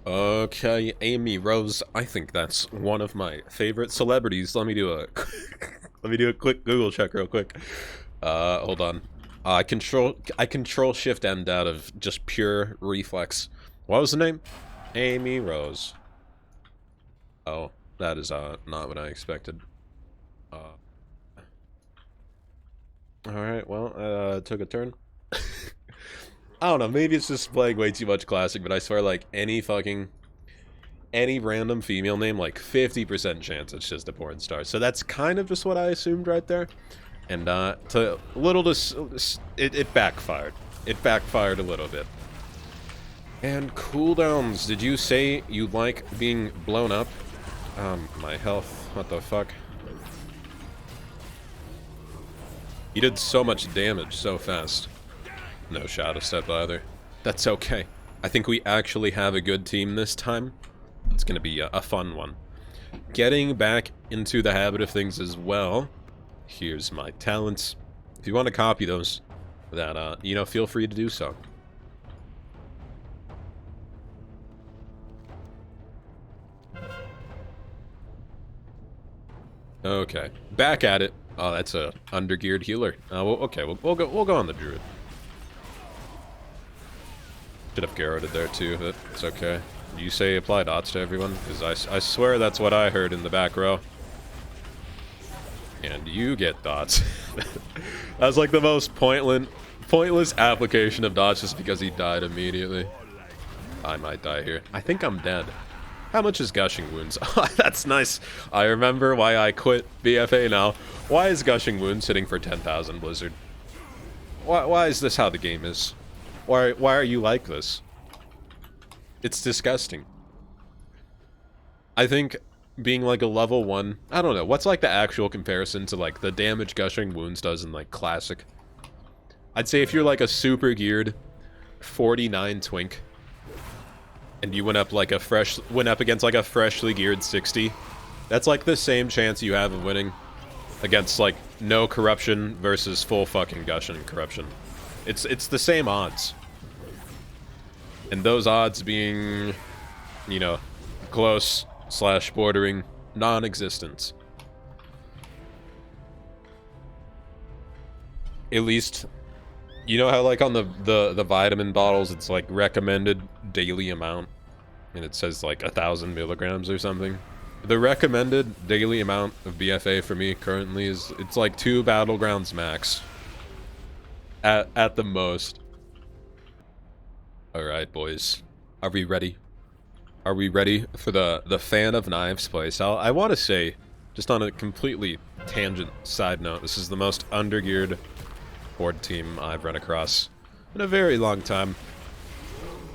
Okay, Amy Rose. I think that's one of my favorite celebrities. Let me do a let me do a quick Google check real quick. Hold on. I control shift end out of just pure reflex. What was the name? Amy Rose. Oh, that is not what I expected. Uh Alright, well, took a turn. I don't know, maybe it's just playing way too much classic, but I swear, like, any random female name, like 50% chance it's just a porn star. So that's kind of just what I assumed right there. And to little it backfired. It backfired a little bit. And cooldowns. Did you say you like being blown up? My health. What the fuck? You did so much damage so fast. No shadow step either. That's okay. I think we actually have a good team this time. It's gonna be a fun one. Getting back into the habit of things as well. Here's my talents. If you want to copy those, feel free to do so. Okay, back at it. Oh, that's a undergeared healer. Okay, we'll go on the druid. Should have garroted there too, but it's okay. You say apply dots to everyone? Because I swear that's what I heard in the back row. And you get dots. That's like the most pointless application of dots just because he died immediately. I might die here. I think I'm dead. How much is Gushing Wounds? That's nice. I remember why I quit BFA now. Why is Gushing Wounds hitting for 10,000 Blizzard? Why is this how the game is? Why are you like this? It's disgusting. I think being like a level 1, I don't know, what's like the actual comparison to like the damage Gushing Wounds does in like Classic? I'd say if you're like a super geared 49 twink and you went up against like a freshly geared 60, that's like the same chance you have of winning against like no corruption versus full fucking gushing corruption. It's the same odds. And those odds being, you know, close / bordering non-existent. At least, you know how like on the vitamin bottles it's like recommended daily amount, and it says like 1,000 milligrams or something. The recommended daily amount of BFA for me currently it's like 2 battlegrounds max. At the most. Alright, boys. Are we ready? Are we ready for the Fan of Knives place? I want to say, just on a completely tangent side note, this is the most undergeared horde team I've run across in a very long time.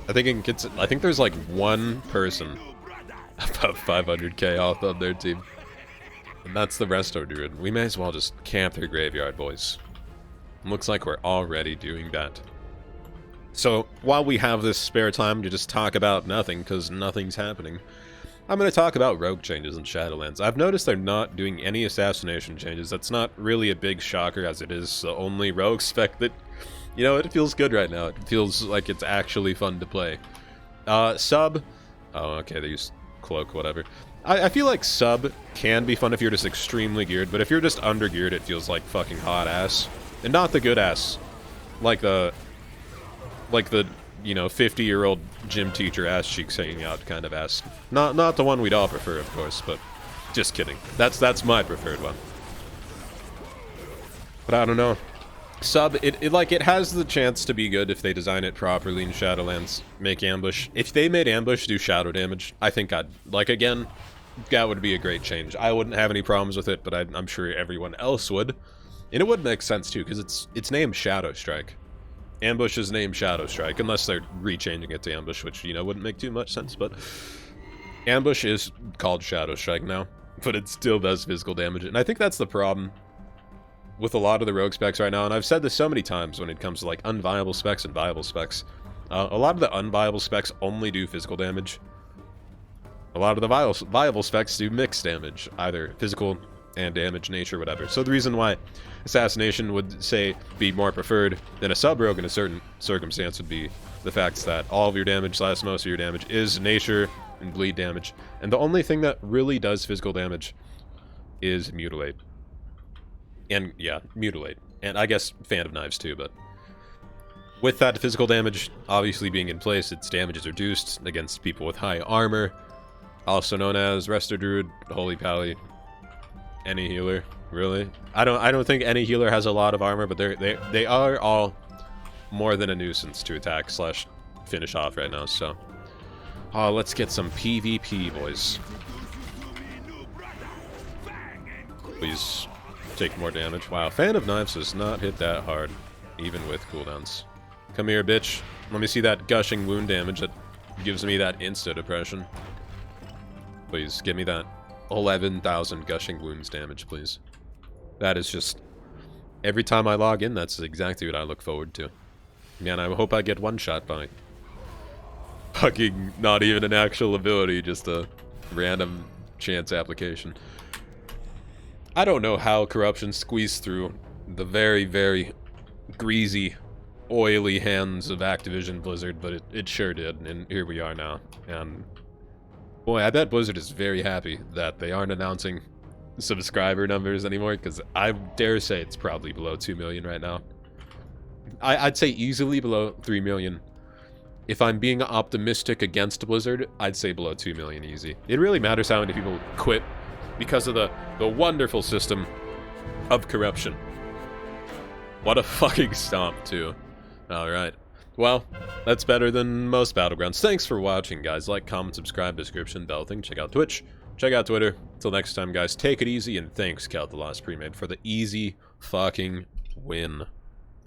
I think there's like one person above 500k health on their team. And that's the Resto Druid. We may as well just camp their graveyard, boys. Looks like we're already doing that. So, while we have this spare time to just talk about nothing, because nothing's happening, I'm going to talk about rogue changes in Shadowlands. I've noticed they're not doing any assassination changes. That's not really a big shocker, as it is the only rogue spec that, you know, it feels good right now. It feels like it's actually fun to play. Sub... Oh, okay, they use cloak, whatever. I feel like sub can be fun if you're just extremely geared, but if you're just under-geared, it feels like fucking hot ass. And not the good ass. Like the, you know, 50-year-old gym teacher ass cheeks hanging out kind of ass. Not the one we'd all prefer, of course, but just kidding. That's my preferred one. But I don't know. Sub, it has the chance to be good if they design it properly in Shadowlands. Make ambush. If they made ambush do shadow damage, I think again, that would be a great change. I wouldn't have any problems with it, but I'm sure everyone else would. And it would make sense too, because it's named Shadow Strike. Ambush is named Shadow Strike, unless they're rechanging it to Ambush, which, you know, wouldn't make too much sense, but Ambush is called Shadow Strike now, but it still does physical damage, and I think that's the problem with a lot of the rogue specs right now, and I've said this so many times when it comes to, like, unviable specs and viable specs. A lot of the unviable specs only do physical damage. A lot of the viable specs do mixed damage, either physical and damage, nature, whatever. So the reason why Assassination would say be more preferred than a sub-rogue in a certain circumstance would be the fact that all of your damage, / most of your damage, is nature and bleed damage. And the only thing that really does physical damage is Mutilate. And, yeah, Mutilate. And I guess Fan of Knives too, but with that physical damage obviously being in place, its damage is reduced against people with high armor, also known as Resto Druid, Holy Pally, any healer, really. I don't think any healer has a lot of armor, but they are all more than a nuisance to attack / finish off right now, so let's get some PvP, boys. Please take more damage. Wow, Fan of Knives does not hit that hard, even with cooldowns. Come here, bitch. Let me see that gushing wound damage that gives me that insta-depression. Please, give me that 11,000 gushing wounds damage, please. That is just... every time I log in, that's exactly what I look forward to. Man, I hope I get one-shot by... fucking not even an actual ability, just a random chance application. I don't know how Corruption squeezed through the very, very greasy, oily hands of Activision Blizzard, but it sure did, and here we are now. And boy, I bet Blizzard is very happy that they aren't announcing subscriber numbers anymore, because I dare say it's probably below 2 million right now. I'd say easily below 3 million. If I'm being optimistic against Blizzard, I'd say below 2 million easy. It really matters how many people quit because of the wonderful system of corruption. What a fucking stomp, too. Alright. Well, that's better than most Battlegrounds. Thanks for watching, guys. Like, comment, subscribe, description, bell thing. Check out Twitch. Check out Twitter. Till next time, guys, take it easy, and thanks, QUELTHALAS Premade, for the easy fucking win.